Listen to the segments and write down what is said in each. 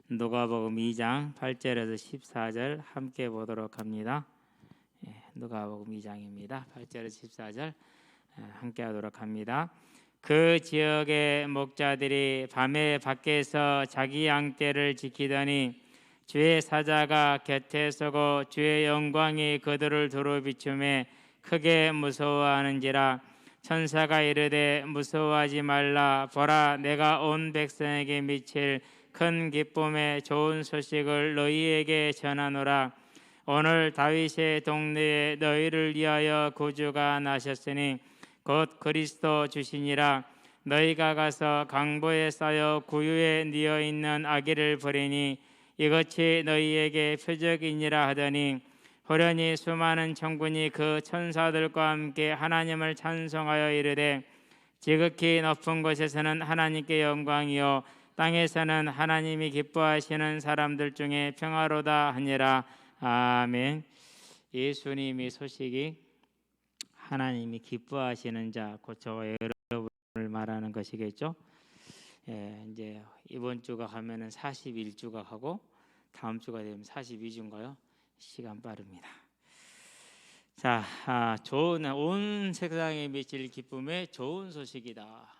누가복음 2장 8절에서 14절 함께 보도록 합니다. 누가복음 2장입니다. 8절에서 14절 함께 하도록 합니다. 그 지역의 목자들이 밤에 밖에서 자기 양떼를 지키더니 주의 사자가 곁에 서고 주의 영광이 그들을 두루 비추매 크게 무서워하는지라. 천사가 이르되 무서워하지 말라. 보라, 내가 온 백성에게 미칠 큰 기쁨의 좋은 소식을 너희에게 전하노라. 오늘 다윗의 동네에 너희를 위하여 구주가 나셨으니 곧 그리스도 주시니라. 너희가 가서 강보에 쌓여 구유에 뉘어 있는 아기를 보리니 이것이 너희에게 표적이니라 하더니 호련히 수많은 천군이 그 천사들과 함께 하나님을 찬송하여 이르되 지극히 높은 곳에서는 하나님께 영광이요 땅에서는 하나님이 기뻐하시는 사람들 중에 평화로다 하니라. 아멘. 예수님의 소식이 하나님이 기뻐하시는 자, 곧 저와 여러분을 말하는 것이겠죠. 이제 이번 주가 가면은 41주가 하고 다음 주가 되면 42주인가요? 시간 빠릅니다. 자, 좋은 온 세상에 미칠 기쁨의 좋은 소식이다.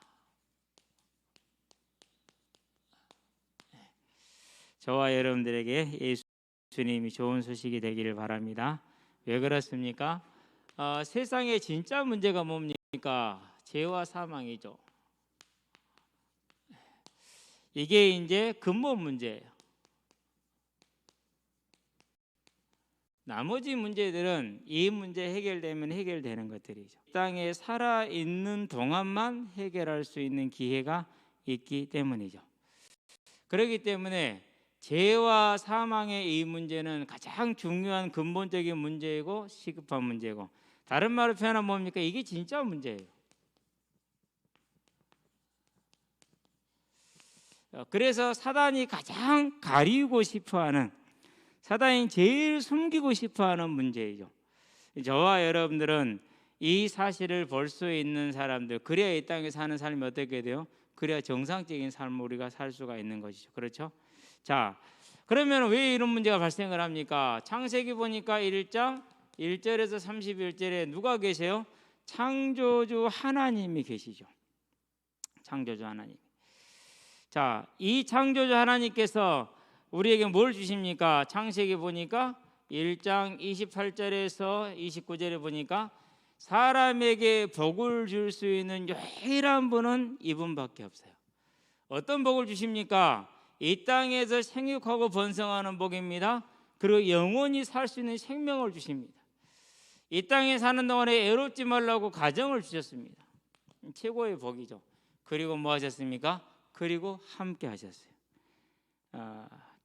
저와 여러분들에게 예수님이 좋은 소식이 되기를 바랍니다. 왜 그렇습니까? 세상의 진짜 문제가 뭡니까? 죄와 사망이죠. 이게 이제 근본 문제예요. 나머지 문제들은 이 문제 해결되면 해결되는 것들이죠. 땅에 살아있는 동안만 해결할 수 있는 기회가 있기 때문이죠. 그렇기 때문에 죄와 사망의 이 문제는 가장 중요한 근본적인 문제이고 시급한 문제고, 다른 말로 표현하면 뭡니까? 이게 진짜 문제예요. 그래서 사단이 가장 가리고 싶어하는, 사단이 제일 숨기고 싶어하는 문제이죠. 저와 여러분들은 이 사실을 볼 수 있는 사람들, 그래야 이 땅에 사는 삶이 어떻게 돼요? 그래야 정상적인 삶을 우리가 살 수가 있는 것이죠. 그렇죠? 자, 그러면 왜 이런 문제가 발생을 합니까? 창세기 보니까 1장 1절에서 31절에 누가 계세요? 창조주 하나님이 계시죠. 창조주 하나님. 자, 이 창조주 하나님께서 우리에게 뭘 주십니까? 창세기 보니까 1장 28절에서 29절에 보니까 사람에게 복을 줄 수 있는 유일한 분은 이분밖에 없어요. 어떤 복을 주십니까? 이 땅에서 생육하고 번성하는 복입니다. 그리고 영원히 살 수 있는 생명을 주십니다. 이 땅에 사는 동안에 애롭지 말라고 가정을 주셨습니다. 최고의 복이죠. 그리고 뭐 하셨습니까? 그리고 함께 하셨어요.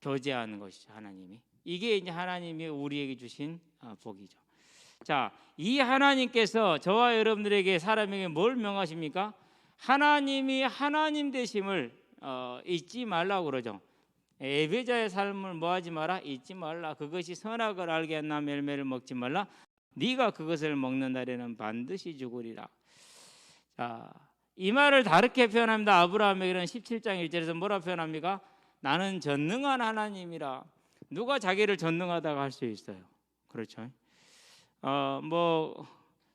교제하는 것이죠, 하나님이. 이게 이제 하나님이 우리에게 주신 복이죠. 자, 이 하나님께서 저와 여러분들에게, 사람에게 뭘 명하십니까? 하나님이 하나님 되심을 잊지 말라고 그러죠. 예배자의 삶을 뭐하지 마라? 잊지 말라. 그것이 선악을 알게 하나 열매를 먹지 말라. 네가 그것을 먹는 날에는 반드시 죽으리라. 자, 이 말을 다르게 표현합니다. 아브라함에게는 17장 1절에서 뭐라 표현합니까? 나는 전능한 하나님이라. 누가 자기를 전능하다고 할 수 있어요? 그렇죠.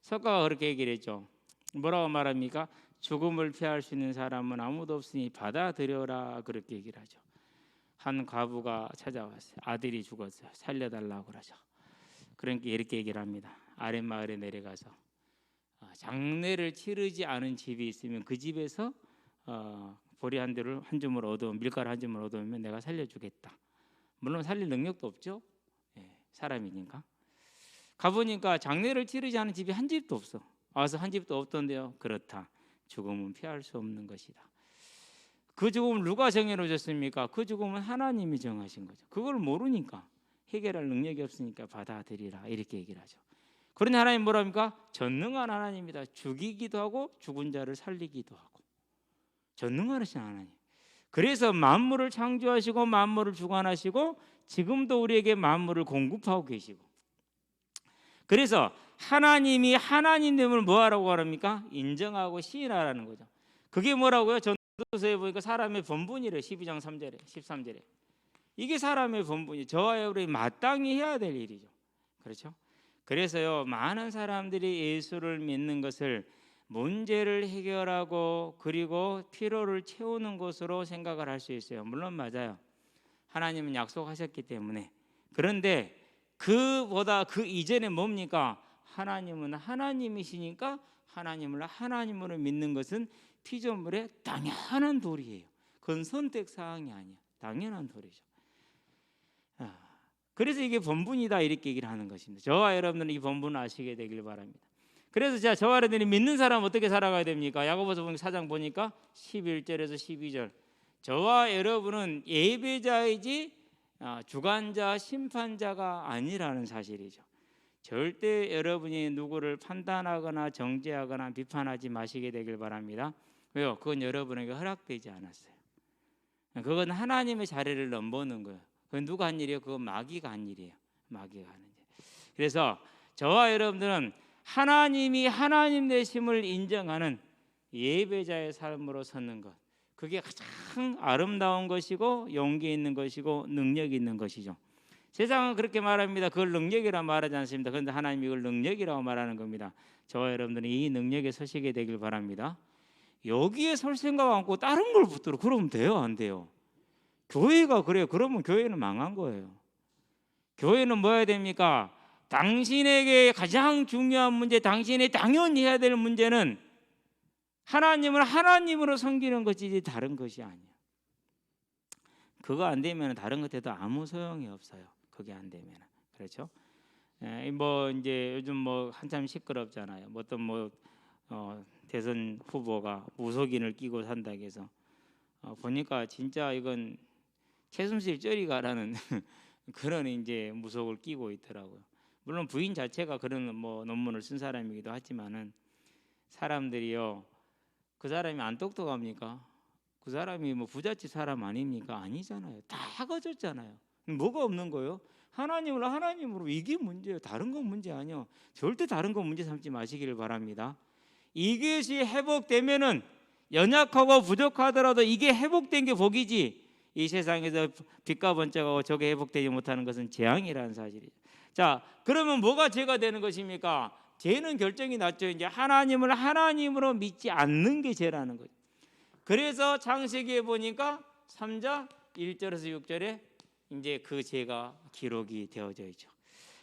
석가가 그렇게 얘기를 했죠. 뭐라고 말합니까? 죽음을 피할 수 있는 사람은 아무도 없으니 받아들여라, 그렇게 얘기를 하죠. 한 과부가 찾아왔어요. 아들이 죽었어요. 살려달라고 그러죠. 그러니까 이렇게 얘기를 합니다. 아랫마을에 내려가서 장례를 치르지 않은 집이 있으면 그 집에서 보리 한 대를 한 줌을 얻으면, 밀가루 한 줌을 얻으면 내가 살려주겠다. 물론 살릴 능력도 없죠. 사람이니까. 가보니까 장례를 치르지 않은 집이 한 집도 없어. 와서 한 집도 없던데요. 그렇다. 죽음은 피할 수 없는 것이다. 그 죽음을 누가 정해놓으셨습니까? 그 죽음은 하나님이 정하신 거죠. 그걸 모르니까, 해결할 능력이 없으니까 받아들이라, 이렇게 얘기를 하죠. 그러니 하나님 뭐랍니까? 전능한 하나님이다. 죽이기도 하고 죽은 자를 살리기도 하고. 전능하신 하나님. 그래서 만물을 창조하시고 만물을 주관하시고 지금도 우리에게 만물을 공급하고 계시고. 그래서 하나님이 하나님됨을 뭐하라고 하랍니까? 인정하고 시인하라는 거죠. 그게 뭐라고요? 전도서에 보니까 사람의 본분이래. 12장 3절에 13절에 이게 사람의 본분이 저와 여러분이 마땅히 해야 될 일이죠. 그렇죠? 그래서요, 많은 사람들이 예수를 믿는 것을 문제를 해결하고 그리고 필요를 채우는 것으로 생각을 할 수 있어요. 물론 맞아요. 하나님은 약속하셨기 때문에. 그런데 그보다 그 이전에 뭡니까? 하나님은 하나님이시니까 하나님을 하나님으로 믿는 것은 피조물의 당연한 도리예요. 그건 선택 사항이 아니야. 당연한 도리죠. 그래서 이게 본분이다 이렇게 얘기를 하는 것입니다. 저와 여러분들은 이 본분을 아시게 되길 바랍니다. 그래서 저와 여러분들이 믿는 사람 어떻게 살아가야 됩니까? 야고보서 4장 보니까 11절에서 12절. 저와 여러분은 예배자이지 주관자, 심판자가 아니라는 사실이죠. 절대 여러분이 누구를 판단하거나 정죄하거나 비판하지 마시게 되길 바랍니다. 왜요? 그건 여러분에게 허락되지 않았어요. 그건 하나님의 자리를 넘보는 거예요. 그건 누가 한 일이에요? 그건 마귀가 한 일이에요. 마귀가 하는 일. 그래서 저와 여러분들은 하나님이 하나님 되심을 인정하는 예배자의 삶으로 서는 것, 그게 가장 아름다운 것이고 용기 있는 것이고 능력 있는 것이죠. 세상은 그렇게 말합니다. 그걸 능력이라고 말하지 않습니다. 그런데 하나님이 이걸 능력이라고 말하는 겁니다. 저와 여러분들은 이 능력에 서시게 되길 바랍니다. 여기에 설 생각 않고 다른 걸 붙들어 그러면 돼요? 안 돼요? 교회가 그래요. 그러면 교회는 망한 거예요. 교회는 뭐 해야 됩니까? 당신에게 가장 중요한 문제, 당신이 당연히 해야 될 문제는 하나님을 하나님으로 섬기는 것이지 다른 것이 아니에요. 그거 안 되면 다른 것 해도 아무 소용이 없어요. 그게 안 되면. 그렇죠? 뭐 이제 요즘 뭐 한참 시끄럽잖아요. 어떤 대선 후보가 무속인을 끼고 산다고 해서 보니까 진짜 이건 최순실 쩌리가라는 그런 이제 무속을 끼고 있더라고요. 물론 부인 자체가 그런 논문을 쓴 사람이기도 하지만은 사람들이요, 그 사람이 안 똑똑합니까? 그 사람이 부잣집 사람 아닙니까? 아니잖아요. 다 거졌잖아요. 뭐가 없는 거예요? 하나님으로 이게 문제예요. 다른 건 문제 아니요. 절대 다른 건 문제 삼지 마시기를 바랍니다. 이것이 회복되면은 연약하고 부족하더라도 이게 회복된 게 복이지, 이 세상에서 빛과 번쩍하고 저게 회복되지 못하는 것은 재앙이라는 사실이죠. 자, 그러면 뭐가 죄가 되는 것입니까? 죄는 결정이 났죠. 이제 하나님을 하나님으로 믿지 않는 게 죄라는 거죠. 그래서 창세기에 보니까 3장 1절에서 6절에 이제 그 죄가 기록이 되어져 있죠.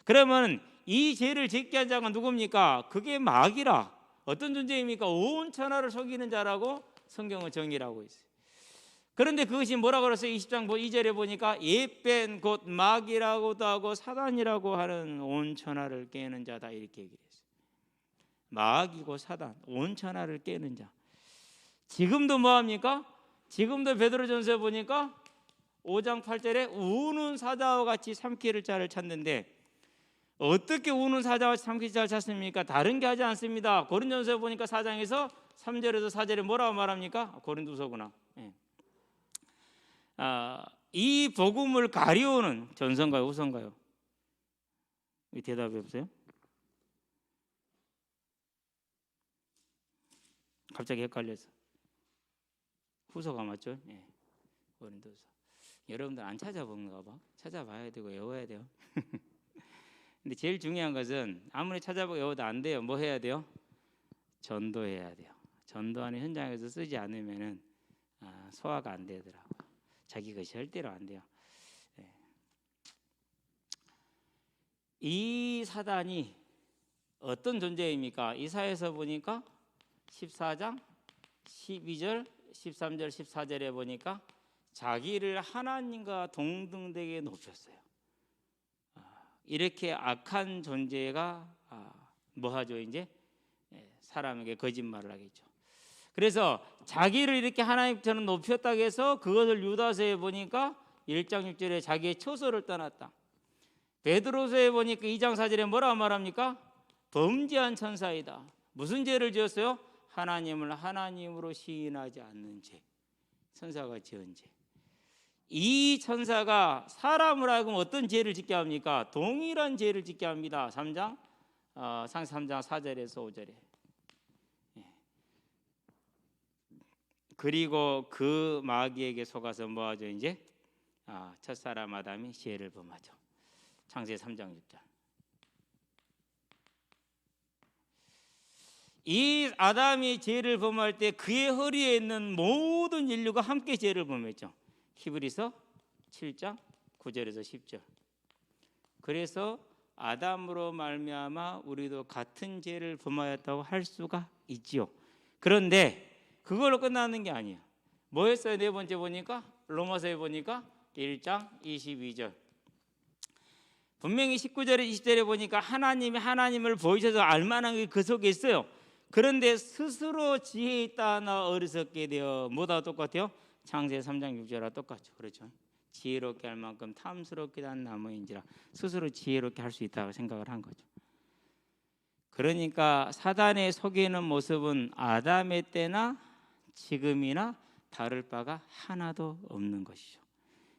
그러면 이 죄를 짓게 한 자가 누굽니까? 그게 마귀라. 어떤 존재입니까? 온 천하를 속이는 자라고 성경은 정의를 하고 있어요. 그런데 그것이 뭐라고 그랬어요? 20장 2절에 보니까 예뺀 곧 마귀라고도 하고 사단이라고 하는 온 천하를 깨는 자다 이렇게 얘기를 했어요. 마귀고 사단, 온 천하를 깨는 자. 지금도 뭐합니까? 지금도 베드로전서에 보니까 5장 8절에 우는 사자와 같이 삼킬 자를 찾는데, 어떻게 우는 사자와 같이 삼킬 자를 찾습니까? 다른 게 하지 않습니다. 고린도전서에 보니까 4장에서 3절에서 4절에 뭐라고 말합니까? 고린도서구나. 이 복음을 가리우는 전선가요, 후선가요? 대답이 없어요? 갑자기 헷갈려서. 후서가 맞죠? 네. 고린도서. 여러분들 안 찾아본가 봐. 찾아봐야 되고 외워야 돼요. 근데 제일 중요한 것은 아무리 찾아보고 외워도 안 돼요. 뭐 해야 돼요? 전도해야 돼요. 전도하는 현장에서 쓰지 않으면은 소화가 안 되더라고요. 자기 것이 절대로 안 돼요. 네. 이 사단이 어떤 존재입니까? 이사야서 보니까 14장 12절 13절 14절에 보니까 자기를 하나님과 동등되게 높였어요. 이렇게 악한 존재가 뭐하죠? 이제 사람에게 거짓말을 하겠죠. 그래서 자기를 이렇게 하나님처럼 높였다고 해서 그것을 유다서에 보니까 1장 6절에 자기의 처소를 떠났다. 베드로서에 보니까 2장 4절에 뭐라고 말합니까? 범죄한 천사이다. 무슨 죄를 지었어요? 하나님을 하나님으로 시인하지 않는 죄. 천사가 지은 죄. 이 천사가 사람을 하여금 어떤 죄를 짓게 합니까? 동일한 죄를 짓게 합니다. 3장 4절에서 5절에. 그리고 그 마귀에게 속아서 뭐하죠? 이제 첫사람 아담이 죄를 범하죠. 창세기 3장 6절. 이 아담이 죄를 범할 때 그의 허리에 있는 모든 인류가 함께 죄를 범했죠. 히브리서 7장 9절에서 10절. 그래서 아담으로 말미암아 우리도 같은 죄를 범하였다고 할 수가 있지요. 그런데 그걸로 끝나는 게 아니에요. 뭐 했어요? 네 번째 보니까 로마서에 보니까 1장 22절. 분명히 19절에 20절에 보니까 하나님이 하나님을 보이셔서 알만한 게 그 속에 있어요. 그런데 스스로 지혜 있다 하나 어리석게 되어 뭐다 똑같아요? 창세기 3장 6절과 똑같죠. 그렇죠? 지혜롭게 할 만큼 탐스럽게 한 나무인지라 스스로 지혜롭게 할 수 있다고 생각을 한 거죠. 그러니까 사단의 속이는 모습은 아담의 때나 지금이나 다를 바가 하나도 없는 것이죠.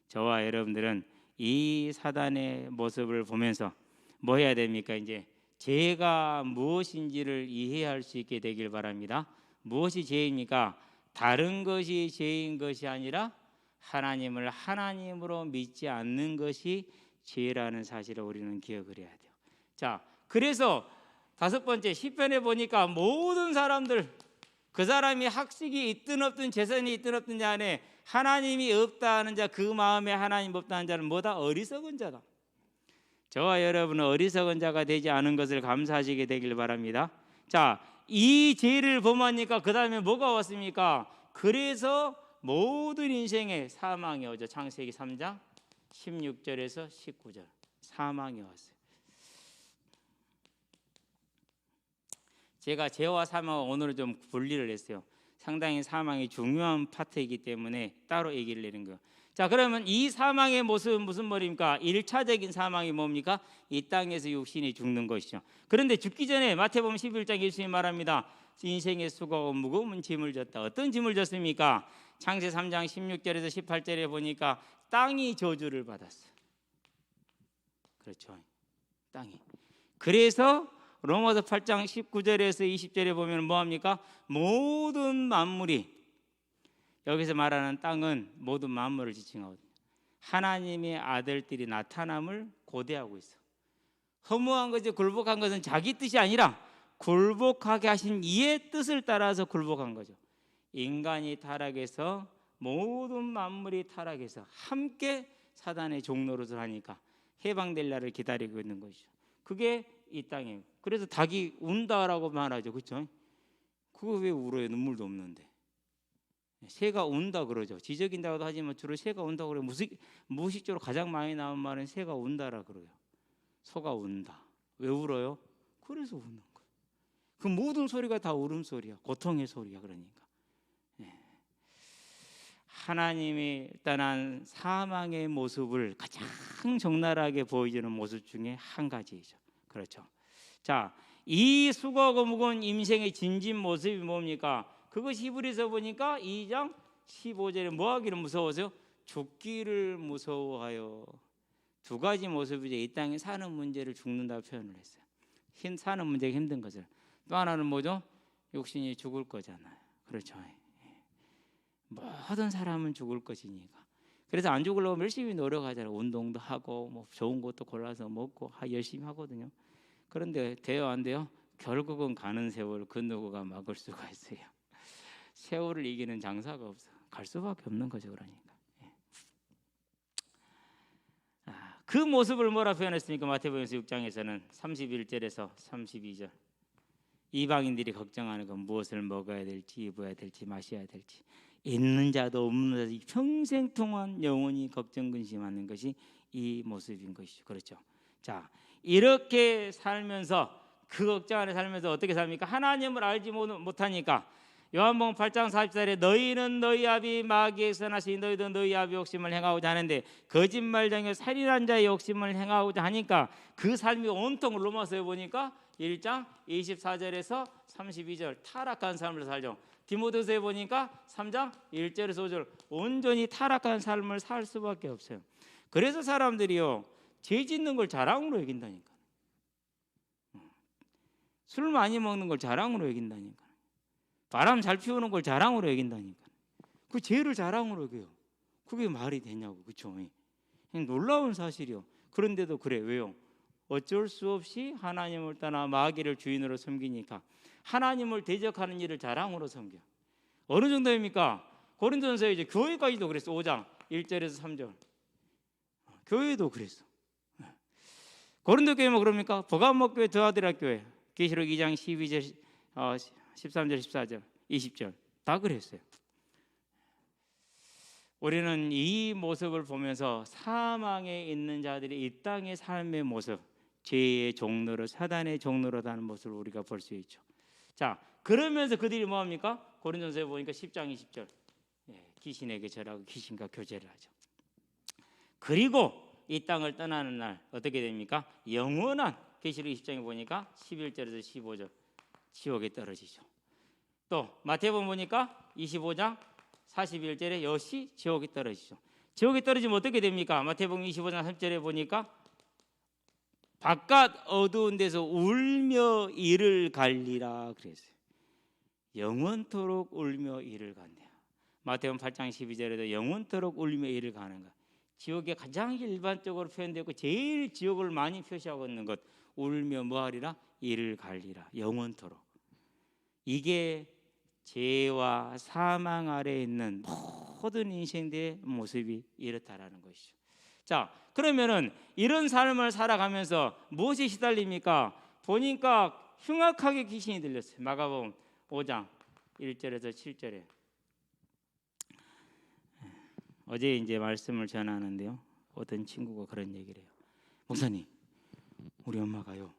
저와 여러분들은 이 사단의 모습을 보면서 뭐 해야 됩니까? 이제 죄가 무엇인지를 이해할 수 있게 되길 바랍니다. 무엇이 죄입니까? 다른 것이 죄인 것이 아니라 하나님을 하나님으로 믿지 않는 것이 죄라는 사실을 우리는 기억을 해야 돼요. 자, 그래서 다섯 번째 시편에 보니까 모든 사람들 그 사람이 학식이 있든 없든 재산이 있든 없든 자에 하나님이 없다 하는 자, 그 마음에 하나님 없다 하는 자는 뭐다? 어리석은 자다. 저와 여러분은 어리석은 자가 되지 않은 것을 감사하시게 되길 바랍니다. 자, 이 죄를 범하니까 그 다음에 뭐가 왔습니까? 그래서 모든 인생에 사망이 오죠. 창세기 3장 16절에서 19절 사망이 왔어요. 제가 죄와 사망을 오늘은 좀 분리를 했어요. 상당히 사망이 중요한 파트이기 때문에 따로 얘기를 내는 거예요. 자, 그러면 이 사망의 모습은 무슨 말입니까? 1차적인 사망이 뭡니까? 이 땅에서 육신이 죽는 것이죠. 그런데 죽기 전에 마태복음 11장 예수님이 말합니다. 인생의 수고가 무거운 짐을 졌다. 어떤 짐을 졌습니까? 창세기 3장 16절에서 18절에 보니까 땅이 저주를 받았어요. 그렇죠. 땅이. 그래서 로마서 8장 19절에서 20절에 보면 뭐합니까? 모든 만물이, 여기서 말하는 땅은 모든 만물을 지칭하거든요. 하나님의 아들들이 나타남을 고대하고 있어. 허무한 것이 굴복한 것은 자기 뜻이 아니라 굴복하게 하신 이의 뜻을 따라서 굴복한 거죠. 인간이 타락해서 모든 만물이 타락해서 함께 사단의 종노릇을 하니까 해방될 날을 기다리고 있는 것이죠. 그게 이 땅이에요. 그래서 닭이 운다라고 말하죠. 그렇죠? 그거 왜 울어요? 눈물도 없는데. 새가 운다 그러죠. 지적인다고도 하지만 주로 새가 운다 그래요. 무의식적으로 가장 많이 나온 말은 새가 운다라 그래요. 소가 운다. 왜 울어요? 그래서 우는 거예요. 그 모든 소리가 다 울음소리야. 고통의 소리야. 그러니까 하나님이 떠난 사망의 모습을 가장 적나라하게 보여주는 모습 중에 한 가지이죠. 그렇죠. 자, 이 수고하고 무거운 인생의 진진 모습이 뭡니까? 그것이 히브리서 보니까 2장 15절에 뭐 하기를 무서워서요? 죽기를 무서워하여. 두 가지 모습이죠. 이 땅에 사는 문제를 죽는다고 표현을 했어요. 사는 문제가 힘든 것을. 또 하나는 뭐죠? 육신이 죽을 거잖아요. 그렇죠. 모든 사람은 죽을 것이니까. 그래서 안 죽으려고 열심히 노력하잖아요. 운동도 하고 뭐 좋은 것도 골라서 먹고 열심히 하거든요. 그런데 돼요 안 돼요? 결국은 가는 세월 그 누구가 막을 수가 있어요. 세월을 이기는 장사가 없어. 갈 수밖에 없는 거죠. 그러니까. 그 모습을 뭐라 표현했습니까? 마태복음서 6장에서는 31절에서 32절. 이방인들이 걱정하는 건 무엇을 먹어야 될지, 입어야 될지, 마셔야 될지. 있는 자도 없는 자도 평생 동안 영원히 걱정 근심하는 것이 이 모습인 것이죠. 그렇죠. 자, 이렇게 살면서 그 걱정 안에 살면서 어떻게 삽니까? 하나님을 알지 못하니까 요한복음 8장 44절에 너희는 너희 아비 마귀의 선하시니 너희도 너희 아비 욕심을 행하고자 하는데 거짓말쟁이 살인한 자의 욕심을 행하고자 하니까 그 삶이 온통 로마서에 보니까 1장 24절에서 32절 타락한 삶을 살죠. 디모데서에 보니까 3장 1절에서 5절 온전히 타락한 삶을 살 수밖에 없어요. 그래서 사람들이요 죄 짓는 걸 자랑으로 여긴다니까. 술 많이 먹는 걸 자랑으로 여긴다니까. 바람 잘 피우는 걸 자랑으로 여긴다니까. 그 죄를 자랑으로 여겨요. 그게 말이 되냐고. 그렇죠? 놀라운 사실이요. 그런데도 그래. 왜요? 어쩔 수 없이 하나님을 떠나 마귀를 주인으로 섬기니까 하나님을 대적하는 일을 자랑으로 섬겨. 어느 정도입니까? 고린도전서에 이제 교회까지도 그랬어. 5장 1절에서 3절. 교회도 그랬어. 고린도 교회면 그럽니까? 버가모 교회, 드아드라 교회, 계시록 2장 12절, 13절, 14절, 20절 다 그랬어요. 우리는 이 모습을 보면서 사망에 있는 자들이 이 땅의 삶의 모습, 죄의 종로로, 사단의 종로로 다는 모습을 우리가 볼 수 있죠. 자, 그러면서 그들이 뭐합니까? 고린도전서에 보니까 10장 20절 귀신에게 절하고 귀신과 교제를 하죠. 그리고 이 땅을 떠나는 날 어떻게 됩니까? 영원한, 계시록 20장에 보니까 11절에서 15절 지옥에 떨어지죠. 또 마태복음 보니까 25장 41절에 역시 지옥에 떨어지죠. 지옥에 떨어지면 어떻게 됩니까? 마태복음 25장 3절에 보니까 바깥 어두운 데서 울며 이를 갈리라 그랬어요. 영원토록 울며 이를 간대요. 마태복음 8장 12절에도 영원토록 울며 이를 가는 것. 지옥에 가장 일반적으로 표현되고 제일 지옥을 많이 표시하고 있는 것, 울며 뭐하리라? 이를 갈리라. 영원토록. 이게 죄와 사망 아래에 있는 모든 인생들의 모습이 이렇다라는 것이죠. 자, 그러면은 이런 삶을 살아가면서 무엇이 시달립니까? 보니까 흉악하게 귀신이 들렸어요. 마가복음 5장 1절에서 7절에. 어제 이제 말씀을 전하는데요. 어떤 친구가 그런 얘기를 해요. 목사님, 우리 엄마가요,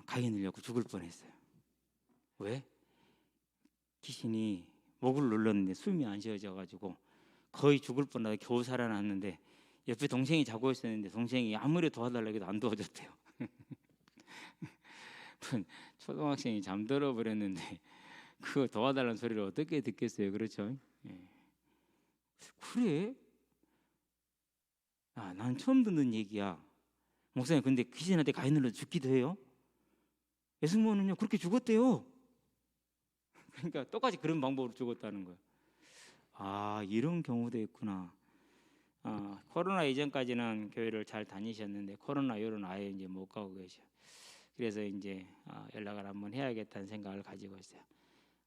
가위 눌려고 죽을 뻔했어요. 왜? 귀신이 목을 눌렀는데 숨이 안 쉬어져가지고 거의 죽을 뻔하다 겨우 살아났는데 옆에 동생이 자고 있었는데 동생이 아무리 도와달라고 해도 안 도와줬대요. 초등학생이 잠들어 버렸는데 그거 도와달라는 소리를 어떻게 듣겠어요? 그렇죠? 그래? 난 처음 듣는 얘기야. 목사님, 근데 귀신한테 가위 눌러 죽기도 해요? 예수님은요 그렇게 죽었대요. 그러니까 똑같이 그런 방법으로 죽었다는 거예요. 이런 경우도 있구나. 코로나 이전까지는 교회를 잘 다니셨는데 코로나 이후로는 아예 이제 못 가고 계셔. 그래서 이제 연락을 한번 해야겠다는 생각을 가지고 있어요.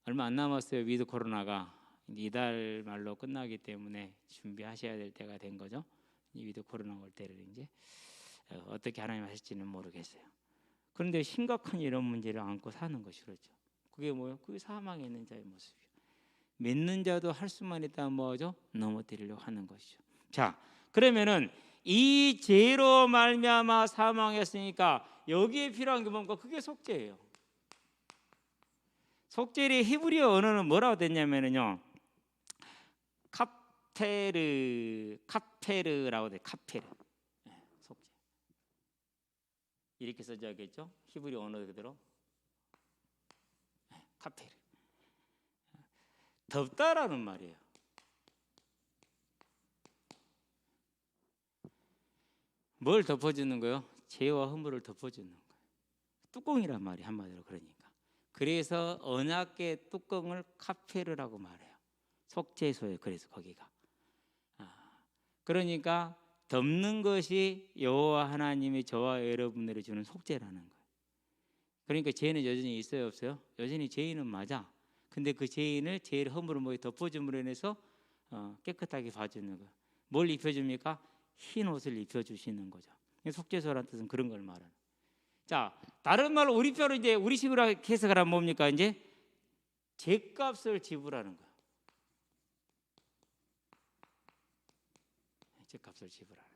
얼마 안 남았어요. 위드 코로나가 이달 말로 끝나기 때문에 준비하셔야 될 때가 된 거죠. 위드 코로나 올 때를 이제 어떻게 하나님 하실지는 모르겠어요. 그런데 심각한 이런 문제를 안고 사는 것이 그렇죠. 그게 뭐예요? 그게 사망에 있는 자의 모습이에요. 믿는 자도 할 수만 있다면 뭐죠? 넘어뜨리려고 하는 것이죠. 자, 그러면은 이 죄로 말미암아 사망했으니까 여기에 필요한 게 뭔가? 그게 속죄예요. 속죄의 히브리어 언어는 뭐라고 됐냐면요, 카페르라고 돼. 카페르. 속죄. 이렇게 써져야겠죠? 히브리어 언어 그대로. 카페르. 덮다라는 말이에요. 뭘 덮어주는 거예요? 죄와 허물을 덮어주는 거예요. 뚜껑이란 말이 한마디로. 그러니까 그래서 언약궤 뚜껑을 카페르라고 말해요. 속죄소예요. 그래서 거기가 그러니까 덮는 것이 여호와 하나님이 저와 여러분들이 주는 속죄라는 거예요. 그러니까 죄는 여전히 있어요, 없어요? 여전히 죄인은 맞아. 근데 그 죄인을 죄의 허물을 뭐 덮어줌으로 인해서 깨끗하게 봐주는 거예요. 뭘 입혀줍니까? 흰 옷을 입혀주시는 거죠. 속죄소라는 뜻은 그런 걸 말하는. 자, 다른 말로 우리 표로 이제 우리식으로 해석을 하면 뭡니까? 이제 죄값을 지불하는 거예요. 죄값을 지불하는.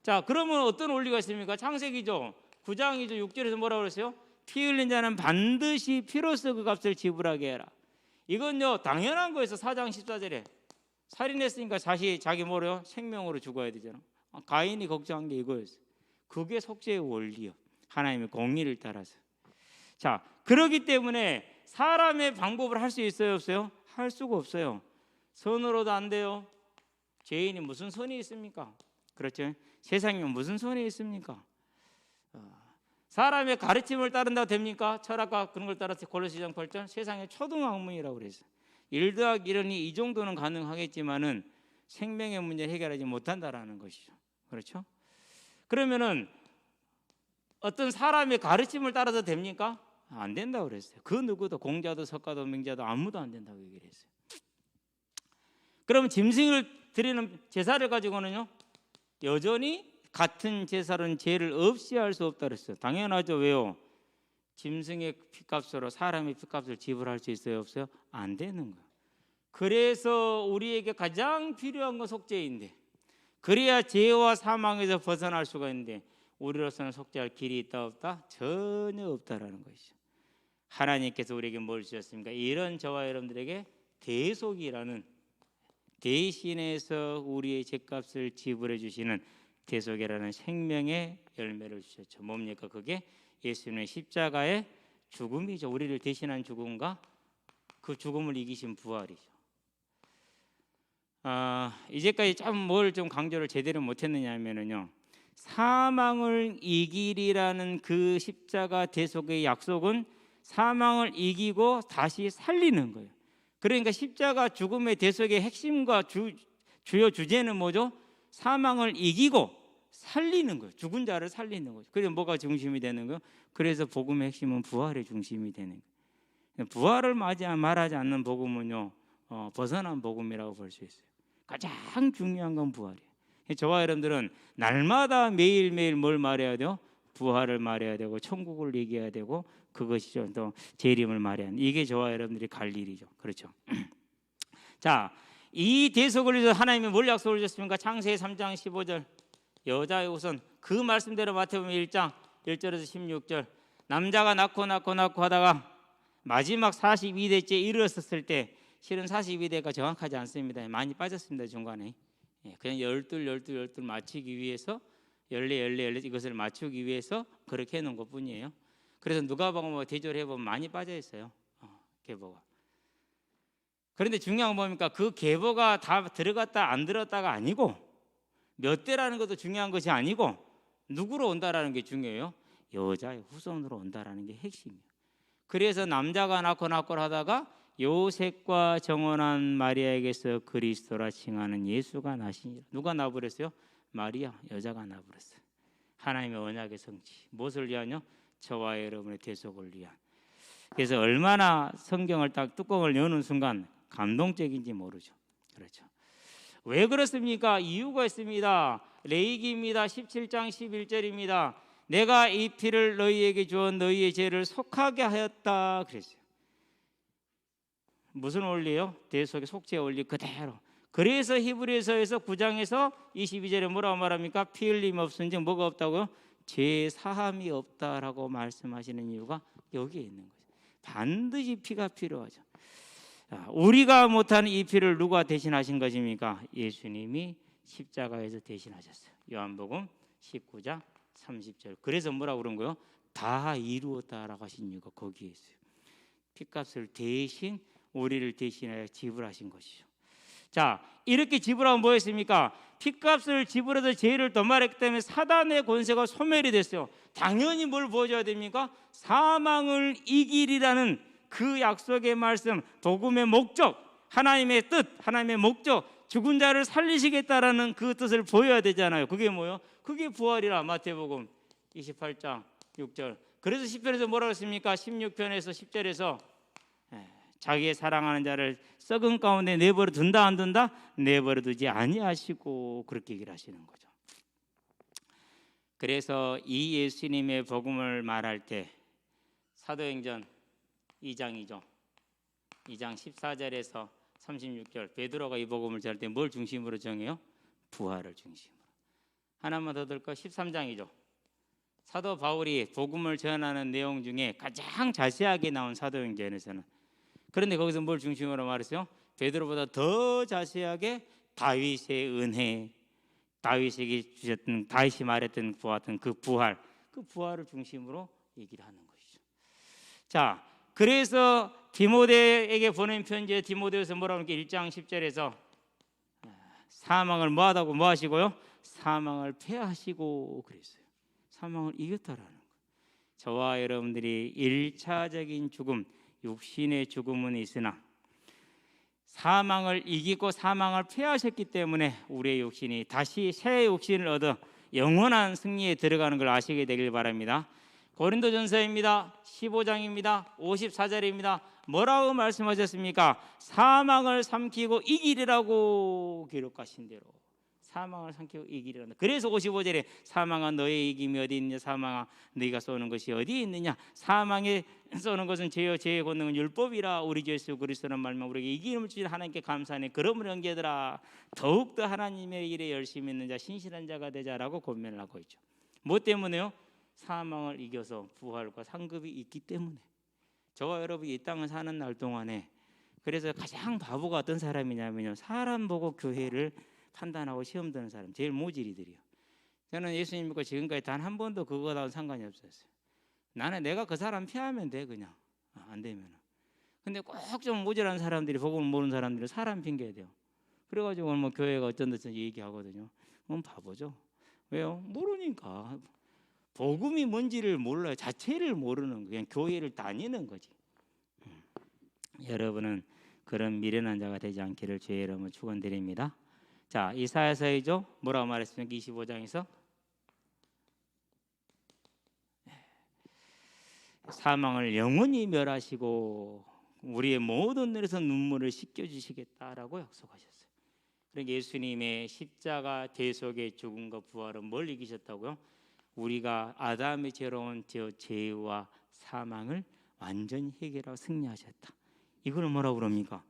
자, 그러면 어떤 원리가 있습니까? 창세기죠. 9장이죠. 6절에서 뭐라고 그랬어요? 피 흘린 자는 반드시 피로써 그 값을 지불하게 해라. 이건요 당연한 거에서 4장 14절에 살인했으니까 자기 뭐래요? 생명으로 죽어야 되잖아. 가인이 걱정한 게 이거였어요. 그게 속죄의 원리요. 하나님의 공의를 따라서. 자, 그렇기 때문에 사람의 방법을 할 수 있어요, 없어요? 할 수가 없어요. 선으로도 안 돼요. 죄인이 무슨 선이 있습니까? 그렇죠? 세상에 무슨 선이 있습니까? 사람의 가르침을 따른다고 됩니까? 철학과 그런 걸 따라서 골로새장 8절 세상의 초등학문이라고 그랬어요. 1 더하기 1이 이 정도는 가능하겠지만은 생명의 문제를 해결하지 못한다라는 것이죠. 그렇죠? 그러면은 어떤 사람의 가르침을 따라서 됩니까? 안 된다고 그랬어요. 그 누구도 공자도 석가도 명자도 아무도 안 된다고 얘기를 했어요. 그러면 짐승을 드리는 제사를 가지고는요, 여전히 같은 제사는 죄를 없이 할 수 없다 그랬어요. 당연하죠. 왜요? 짐승의 피값으로 사람의 피값을 지불할 수 있어요? 없어요? 안 되는 거예요. 그래서 우리에게 가장 필요한 건 속죄인데, 그래야 죄와 사망에서 벗어날 수가 있는데 우리로서는 속죄할 길이 있다 없다? 전혀 없다라는 것이죠. 하나님께서 우리에게 뭘 주셨습니까? 이런 저와 여러분들에게 대속이라는, 대신해서 우리의 죄값을 지불해 주시는 대속이라는 생명의 열매를 주셨죠. 뭡니까? 그게 예수님의 십자가의 죽음이죠. 우리를 대신한 죽음과 그 죽음을 이기신 부활이죠. 이제까지 뭘 좀 강조를 제대로 못했느냐 하면은요, 사망을 이기리라는 그 십자가 대속의 약속은 사망을 이기고 다시 살리는 거예요. 그러니까 십자가 죽음의 대속의 핵심과 주요 주제는 뭐죠? 사망을 이기고 살리는 거예요. 죽은 자를 살리는 거죠. 그래서 뭐가 중심이 되는 거예요? 그래서 복음의 핵심은 부활의 중심이 되는 거예요. 부활을 말하지 않는 복음은요, 벗어난 복음이라고 볼 수 있어요. 가장 중요한 건 부활이에요. 저와 여러분들은 날마다 매일매일 뭘 말해야 돼요? 부활을 말해야 되고 천국을 얘기해야 되고 그것이 또 재림을 말해야 하는, 이게 저와 여러분들이 갈 일이죠. 그렇죠? 자, 이 대속을 위해서 하나님이 뭘 약속을 주셨습니까? 창세기 3장 15절, 여자의 우선 그 말씀대로 마태복음 1장 1절에서 16절, 남자가 낳고 하다가 마지막 42대째 이르렀을 때, 실은 42대가 정확하지 않습니다. 많이 빠졌습니다. 중간에. 그냥 12 맞추기 위해서 14 이것을 맞추기 위해서 그렇게 해놓은 것뿐이에요. 그래서 누가복음 대조를 해보면 많이 빠져 있어요. 계보가. 그런데 중요한 건 뭡니까? 그 계보가 다 들어갔다 안 들었다가 아니고, 몇 대라는 것도 중요한 것이 아니고 누구로 온다라는 게 중요해요. 여자의 후손으로 온다라는 게 핵심이에요. 그래서 남자가 낳고 하다가 요셉과 정혼한 마리아에게서 그리스도라 칭하는 예수가 나시니라. 누가 나버렸어요? 마리아, 여자가 나버렸어요. 하나님의 언약의 성취. 무엇을 위하여? 저와 여러분의 대속을 위한. 그래서 얼마나 성경을 딱 뚜껑을 여는 순간 감동적인지 모르죠. 그렇죠. 왜 그렇습니까? 이유가 있습니다. 레위기입니다. 17장 11절입니다. 내가 이 피를 너희에게 주어 너희의 죄를 속하게 하였다 그랬어요. 무슨 원리예요? 대속의 속죄 원리 그대로. 그래서 히브리서에서 9장에서 22절에 뭐라고 말합니까? 피 흘림 없은즉 뭐가 없다고요? 죄 사함이 없다라고 말씀하시는 이유가 여기에 있는 거죠. 반드시 피가 필요하죠. 우리가 못하는 이 피를 누가 대신하신 것입니까? 예수님이 십자가에서 대신하셨어요. 요한복음 19장 30절. 그래서 뭐라고 그런 거예요? 다 이루었다라고 하신 이유가 거기에 있어요. 피값을 대신, 우리를 대신하여 지불하신 것이죠. 자, 이렇게 지불하면 뭐였습니까? 피값을 지불해서 죄를 도말했기 때문에 사단의 권세가 소멸이 됐어요. 당연히 뭘 보여줘야 됩니까? 사망을 이기리라는 그 약속의 말씀, 복음의 목적, 하나님의 뜻, 하나님의 목적, 죽은 자를 살리시겠다라는 그 뜻을 보여야 되잖아요. 그게 뭐예요? 그게 부활이라. 마태복음 28장 6절. 그래서 10편에서 뭐라고 했습니까? 16편에서 10절에서 자기의 사랑하는 자를 썩은 가운데 내버려 둔다 안 둔다? 내버려 두지 아니하시고, 그렇게 얘기를 하시는 거죠. 그래서 이 예수님의 복음을 말할 때 사도행전 2장이죠. 2장 14절에서 36절, 베드로가 이 복음을 전할 때 뭘 중심으로 정해요? 부활을 중심으로. 하나만 더 들까? 13장이죠. 사도 바울이 복음을 전하는 내용 중에 가장 자세하게 나온 사도행전에서는, 그런데 거기서 뭘 중심으로 말했어요? 베드로보다 더 자세하게 다윗의 은혜, 다윗에게 주셨던, 다윗이 말했던 보았던 그 부활을 중심으로 얘기를 하는 것이죠. 자, 그래서 디모데에게 보낸 편지에 디모데에서 뭐라고 하니까 1장 10절에서 사망을 뭐하다고 뭐하시고요? 사망을 패하시고 그랬어요. 사망을 이겼다라는 거예요. 저와 여러분들이 1차적인 죽음, 육신의 죽음은 있으나 사망을 이기고 사망을 패하셨기 때문에 우리의 육신이 다시 새 육신을 얻어 영원한 승리에 들어가는 걸 아시게 되길 바랍니다. 고린도전서입니다. 15장입니다. 54절입니다. 뭐라고 말씀하셨습니까? 사망을 삼키고 이기리라고 기록하신 대로 사망을 삼키고 이기리라. 그래서 55절에 사망아 너의 이김이 어디 있느냐, 사망아 너희가 쏘는 것이 어디 있느냐, 사망에 쏘는 것은 죄요 죄의 권능은 율법이라. 우리 주 예수 그리스도는 말며 우리에게 이기름을 주신 하나님께 감사하네. 그러므로 형제들아 더욱더 하나님의 일에 열심히 있는 자 신실한 자가 되자라고 권면을 하고 있죠. 뭐 때문에요? 사망을 이겨서 부활과 상급이 있기 때문에. 저와 여러분이 이 땅을 사는 날 동안에 그래서 가장 바보가 어떤 사람이냐면요, 사람 보고 교회를 판단하고 시험 드는 사람, 제일 모질이들이요. 저는 예수님 믿고 지금까지 단 한 번도 그거하고는 상관이 없었어요. 나는 내가 그 사람 피하면 돼, 그냥. 안 되면. 근데 꼭 좀 모질한 사람들이, 복음을 모르는 사람들이 사람 핑계야 돼요. 그래가지고 뭐 교회가 어쩐지 얘기하거든요. 바보죠. 왜요? 모르니까. 복음이 뭔지를 몰라요. 자체를 모르는 거. 그냥 교회를 다니는 거지. 여러분은 그런 미련한 자가 되지 않기를 주의 이름으로 축원드립니다. 자, 이사야서이죠. 뭐라고 말했습니까? 25장에서 사망을 영원히 멸하시고 우리의 모든 눈에서 눈물을 씻겨주시겠다라고 약속하셨어요. 그러니까 예수님의 십자가 대속의 죽음과 부활은 뭘 이기셨다고요? 우리가 아담의 죄로 온 죄와 사망을 완전히 해결하고 승리하셨다. 이걸 뭐라고 그럽니까?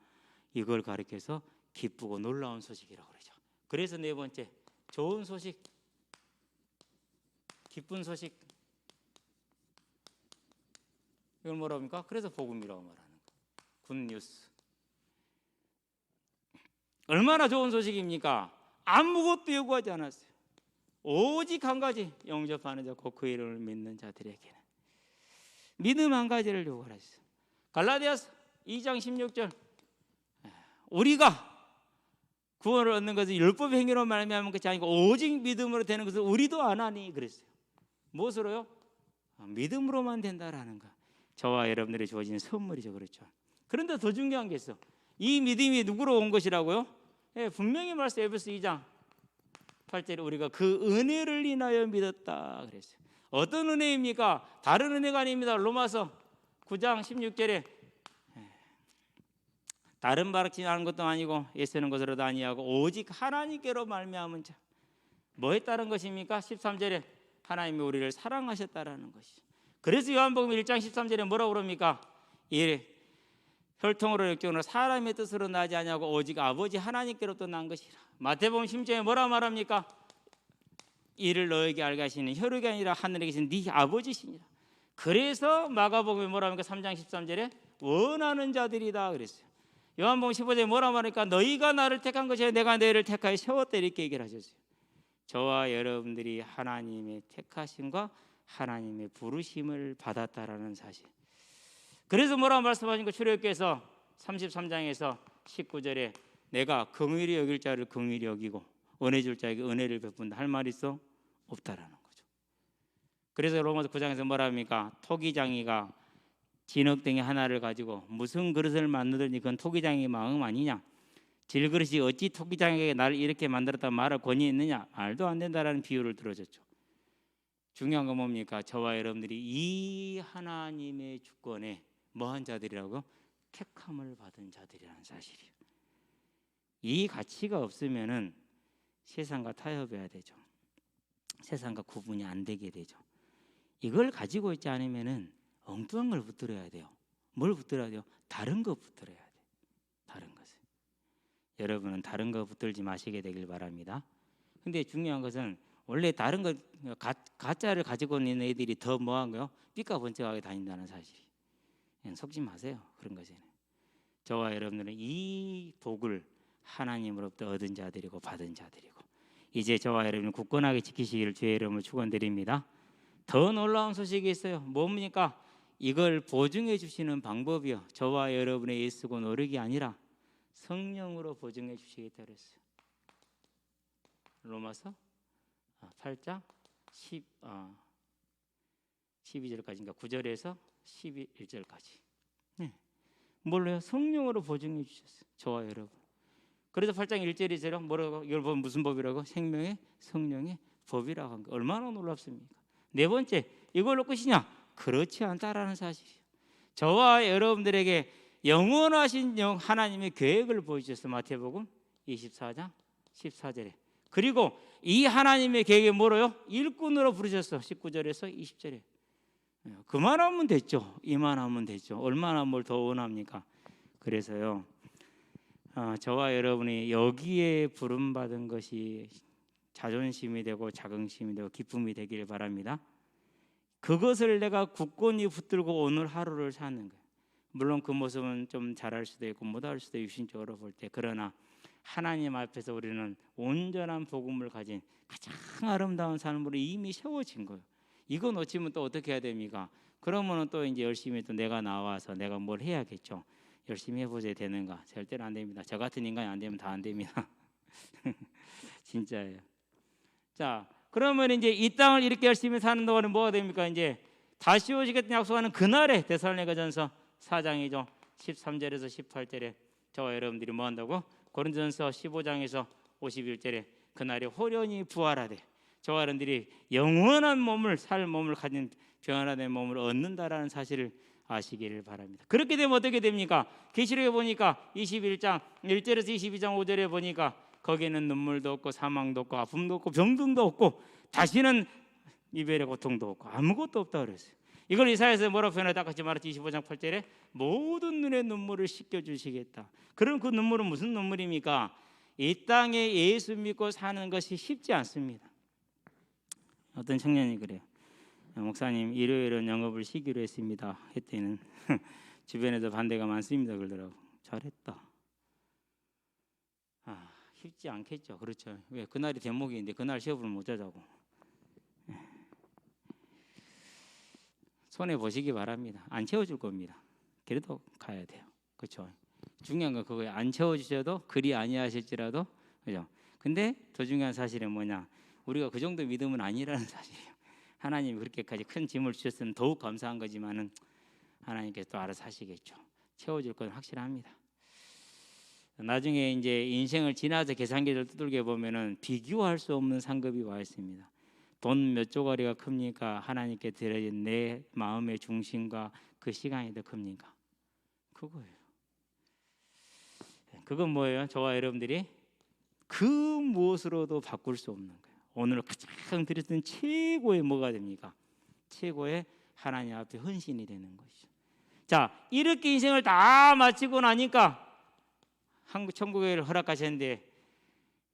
이걸 가리켜서 기쁘고 놀라운 소식이라고 그러죠. 그래서 네 번째, 좋은 소식, 기쁜 소식, 이걸 뭐라고 합니까? 그래서 복음이라고 말하는 거예요. 굿뉴스. 얼마나 좋은 소식입니까? 아무것도 요구하지 않았어요. 오직 한 가지, 영접하는 자, 곧 그 이름을 믿는 자들에게는 믿음 한 가지를 요구하셨어요. 갈라디아서 2장 16절, 우리가 구원을 얻는 것은 율법 행위로 말미암은 것이 아니고 오직 믿음으로 되는 것을 우리도 안 하니 그랬어요. 무엇으로요? 믿음으로만 된다라는 거. 저와 여러분들이 주어진 선물이죠. 그렇죠. 그런데 더 중요한 게 있어. 이 믿음이 누구로 온 것이라고요? 분명히 말씀, 에베소 2장 8절에 우리가 그 은혜를 인하여 믿었다 그랬어요. 어떤 은혜입니까? 다른 은혜가 아닙니다. 로마서 9장 16절에 다른 바르지 않은 것도 아니고 애쓰는 것으로도 아니하고 오직 하나님께로 말미암은 자. 뭐에 따른 것입니까? 13절에 하나님이 우리를 사랑하셨다라는 것이. 그래서 요한복음 1장 13절에 뭐라고 그럽니까? 이 혈통으로 역경으로 사람의 뜻으로 나지 아니하고 오직 아버지 하나님께로부터 난 것이라. 마태복음 10장에 뭐라 말합니까? 이를 너에게 알게 하시는 혈육이 아니라 하늘에 계신 네 아버지시니라. 그래서 마가복음에 뭐라 합니까? 3장 13절에 원하는 자들이다 그랬어요. 요한복음 15절에 뭐라 말합니까? 너희가 나를 택한 것이 아니라 내가 너희를 택하여 세웠다 이렇게 얘기를 하셨어요. 저와 여러분들이 하나님의 택하심과 하나님의 부르심을 받았다라는 사실. 그래서 뭐라고 말씀하신 출애굽기에서 33장에서 19절에 내가 긍휼히 여길 자를 긍휼히 여기고 은혜 줄 자에게 은혜를 베푼다 할 말이 있어? 없다라는 거죠. 그래서 로마서 9장에서 뭐라 합니까? 토기장이가 진흙덩이 하나를 가지고 무슨 그릇을 만들더니 그건 토기장의 마음 아니냐? 질그릇이 어찌 토기장에게 나를 이렇게 만들었다 말할 권위 있느냐? 말도 안 된다라는 비유를 들어줬죠. 중요한 건 뭡니까? 저와 여러분들이 이 하나님의 주권에 뭐한 자들이라고? 택함을 받은 자들이라는 사실이에요. 이 가치가 없으면은 세상과 타협해야 되죠. 세상과 구분이 안 되게 되죠. 이걸 가지고 있지 않으면은 엉뚱한 걸 붙들어야 돼요. 뭘 붙들어야 돼요? 다른 거 붙들어야 돼요. 다른 것을. 여러분은 다른 거 붙들지 마시게 되길 바랍니다. 근데 중요한 것은 원래 다른 거 가짜를 가지고 있는 애들이 더 뭐한 거요? 삐까번쩍하게 다닌다는 사실이. 속지 마세요. 그런 것에는. 저와 여러분들은 이 복을 하나님으로부터 얻은 자들이고 받은 자들이고 이제 저와 여러분은 굳건하게 지키시기를 주의 이름으로 축원드립니다. 더 놀라운 소식이 있어요. 뭡니까? 이걸 보증해 주시는 방법이요. 저와 여러분의 애쓰고 노력이 아니라 성령으로 보증해 주시겠다 그랬어요. 로마서 8장 12절까지인가 9절에서 11절까지. 뭘로요? 성령으로 보증해 주셨어요. 저와 여러분. 그래서 8장 1절이죠. 뭐라고? 이걸 보면 무슨 법이라고? 생명의 성령의 법이라고 한 거. 얼마나 놀랍습니까? 네 번째, 이걸로 끝이냐? 그렇지 않다라는 사실이에요. 저와 여러분들에게 영원하신 하나님의 계획을 보여주셨어요. 마태복음 24장 14절에. 그리고 이 하나님의 계획이 뭐로요? 일꾼으로 부르셨어. 19절에서 20절에. 그만하면 됐죠. 이만하면 됐죠. 얼마나 뭘 더 원합니까? 그래서요, 저와 여러분이 여기에 부름받은 것이 자존심이 되고 자긍심이 되고 기쁨이 되기를 바랍니다. 그것을 내가 굳건히 붙들고 오늘 하루를 사는 거예요. 물론 그 모습은 좀 잘할 수도 있고 못할 수도 있고 육신적으로 볼 때, 그러나 하나님 앞에서 우리는 온전한 복음을 가진 가장 아름다운 삶으로 이미 세워진 거예요. 이거 놓치면 또 어떻게 해야 됩니까? 그러면은 또 이제 열심히 또 내가 나와서 내가 뭘 해야겠죠. 열심히 해보셔야 되는가? 절대로 안 됩니다. 저 같은 인간이 안 되면 다 안 됩니다. 진짜예요. 자, 그러면 이제 이 땅을 이렇게 열심히 사는 동안에 뭐가 됩니까? 이제 다시 오시겠다는 약속하는 그날에 데살로니가전서 4장이죠. 13절에서 18절에 저와 여러분들이 뭐 한다고? 고린도전서 15장에서 51절에 그날에 호련히 부활하되 저와 여러분들이 영원한 몸을 살 몸을 가진 변화된 몸을 얻는다라는 사실을 아시기를 바랍니다. 그렇게 되면 어떻게 됩니까? 계시록에 보니까 21장 1절에서 22장 5절에 보니까 거기에는 눈물도 없고 사망도 없고 아픔도 없고 병등도 없고 다시는 이별의 고통도 없고 아무것도 없다 그랬어요. 이걸 이사야서 뭐라고 표현하다 같이 말했지. 25장 8절에 모든 눈의 눈물을 씻겨주시겠다. 그럼 그 눈물은 무슨 눈물입니까? 이 땅에 예수 믿고 사는 것이 쉽지 않습니다. 어떤 청년이 그래요. 목사님 일요일은 영업을 쉬기로 했습니다 했더니 주변에도 반대가 많습니다 그러더라고. 잘했다. 쉽지 않겠죠. 그렇죠. 왜? 그날이 대목인데 그날 시험을 못 자자고. 손해 보시기 바랍니다. 안 채워줄 겁니다. 그래도 가야 돼요. 그렇죠. 중요한 건 그거예요. 안 채워주셔도 그리 아니하실지라도, 그죠. 근데 더 중요한 사실은 뭐냐? 우리가 그 정도 믿음은 아니라는 사실이에요. 하나님이 그렇게까지 큰 짐을 주셨으면 더욱 감사한 거지만은 하나님께서 또 알아서 하시겠죠. 채워줄 건 확실합니다. 나중에 이제 인생을 지나서 계산기를 두들겨 보면은 비교할 수 없는 상급이 와 있습니다. 돈 몇 조가리가 큽니까? 하나님께 드려진 내 마음의 중심과 그 시간이 더 큽니까? 그거예요. 그건 뭐예요? 저와 여러분들이 그 무엇으로도 바꿀 수 없는 거예요. 오늘 가장 드렸던 최고의 뭐가 됩니까? 최고의 하나님 앞에 헌신이 되는 것이죠. 자, 이렇게 인생을 다 마치고 나니까 한국 천국을 허락하셨는데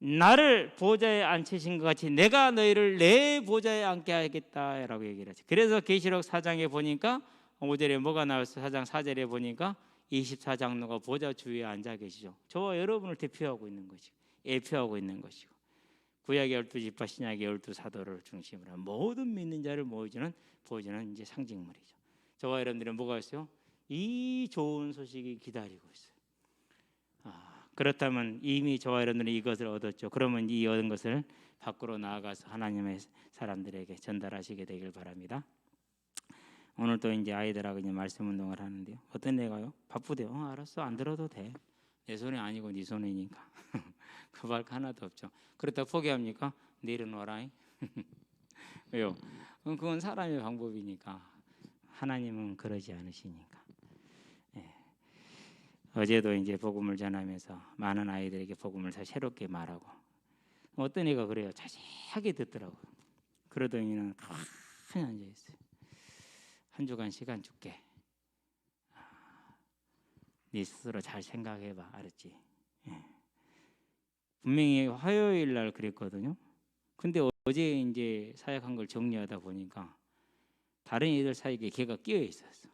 나를 보좌에 앉히신 것 같이 내가 너희를 내 보좌에 앉게 하겠다라고 얘기를 하죠. 그래서 계시록 4장에 보니까 5절에 뭐가 나왔어요? 4장 4절에 보니까 24장로가 보좌 주위에 앉아 계시죠. 저와 여러분을 대표하고 있는 것이고 예표하고 있는 것이고 구약의 12지파 신약의 12사도를 중심으로 한 모든 믿는 자를 보여주는 이제 상징물이죠. 저와 여러분들은 뭐가 있어요? 이 좋은 소식이 기다리고 있어요. 그렇다면 이미 저와 여러분들은 이것을 얻었죠. 그러면 이 얻은 것을 밖으로 나아가서 하나님의 사람들에게 전달하시게 되길 바랍니다. 오늘 또 이제 아이들하고 이제 말씀 운동을 하는데요. 어떤 애가요? 바쁘대요. 알았어, 안 들어도 돼. 내 손이 아니고 네 손이니까. 그 말 하나도 없죠. 그렇다고 포기합니까? 내일은 와라. 왜요? 그건 사람의 방법이니까. 하나님은 그러지 않으시니까. 어제도 이제 복음을 전하면서 많은 아이들에게 복음을 다 새롭게 말하고 어떤 애가 그래요. 자세하게 듣더라고요. 그러더니는 가만히 앉아 있어요. 한 주간 시간 줄게. 네 스스로 잘 생각해봐. 알았지? 분명히 화요일 날 그랬거든요. 근데 어제 이제 사역한 걸 정리하다 보니까 다른 애들 사이에 걔가 끼어 있었어.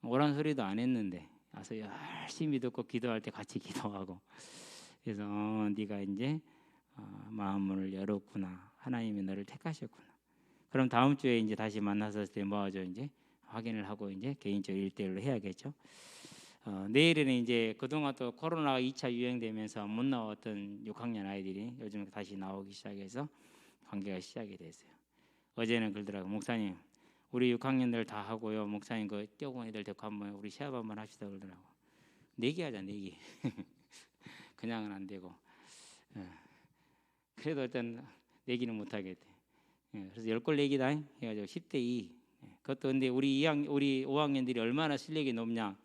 오란 소리도 안 했는데 와서 열심히 듣고 기도할 때 같이 기도하고 그래서 네가 이제 마음을 열었구나. 하나님이 너를 택하셨구나. 그럼 다음 주에 이제 다시 만났을 때 뭐하죠? 이제 확인을 하고 이제 개인적으로 1대1로 해야겠죠. 내일은 이제 그동안 또 코로나가 2차 유행되면서 못 나왔던 6학년 아이들이 요즘 다시 나오기 시작해서 관계가 시작이 됐어요. 어제는 그러더라고요. 목사님 우리 6학년들 다 하고요. 목사님 그 뛰어온 애들 데리고 한번 우리 시합 한번 합시다 그러더라고. 내기하자 내기. 그냥은 안 되고. 그래도 일단 내기는 못 하겠대. 그래서 10골 내기다 해가지고 10대 2. 그것도 근데 우리 5학년들이 얼마나 실력이 높냐.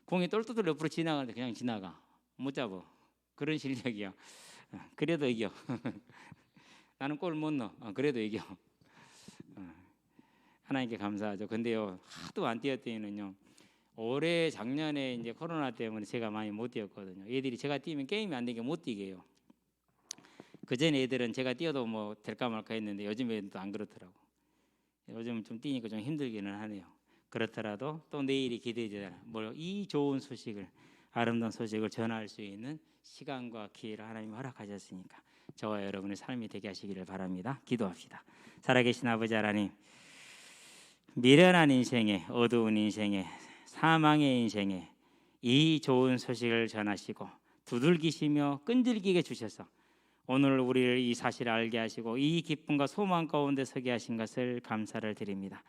공이 똘똘똘 옆으로 지나가는데 그냥 지나가. 못 잡아. 그런 실력이야. 그래도 이겨. 나는 골 못 넣어. 그래도 이겨. 하나님께 감사하죠. 근데요, 하도 안 뛰었더니는요, 올해 작년에 이제 코로나 때문에 제가 많이 못 뛰었거든요. 애들이 제가 뛰면 게임이 안 되게 못 뛰게 해요. 그 전에 애들은 제가 뛰어도 뭐 될까 말까 했는데 요즘 애들은 또 안 그렇더라고. 요즘 좀 뛰니까 좀 힘들기는 하네요. 그렇더라도 또 내일이 기대되잖아요. 이 좋은 소식을, 아름다운 소식을 전할 수 있는 시간과 기회를 하나님 허락하셨으니까 저와 여러분의 삶이 되게 하시기를 바랍니다. 기도합시다. 살아계신 아버지 하나님, 미련한 인생에, 어두운 인생에, 사망의 인생에 이 좋은 소식을 전하시고 두들기시며 끈질기게 주셔서 오늘 우리를 이 사실을 알게 하시고 이 기쁨과 소망 가운데 서게 하신 것을 감사를 드립니다.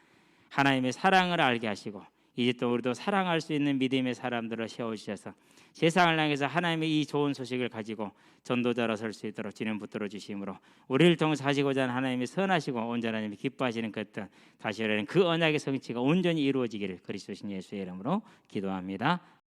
하나님의 사랑을 알게 하시고 이제 또 우리도 사랑할 수 있는 믿음의 사람들을 세워주셔서 세상을 향해서 하나님의 이 좋은 소식을 가지고 전도자로 설 수 있도록 지는 붙들어 주심으로 우리를 통해서 하시고자 하는 하나님의 선하시고 온전한 하나님이 기뻐하시는 그 뜻 다시 말하는 그 언약의 성취가 온전히 이루어지기를 그리스도 신 예수의 이름으로 기도합니다.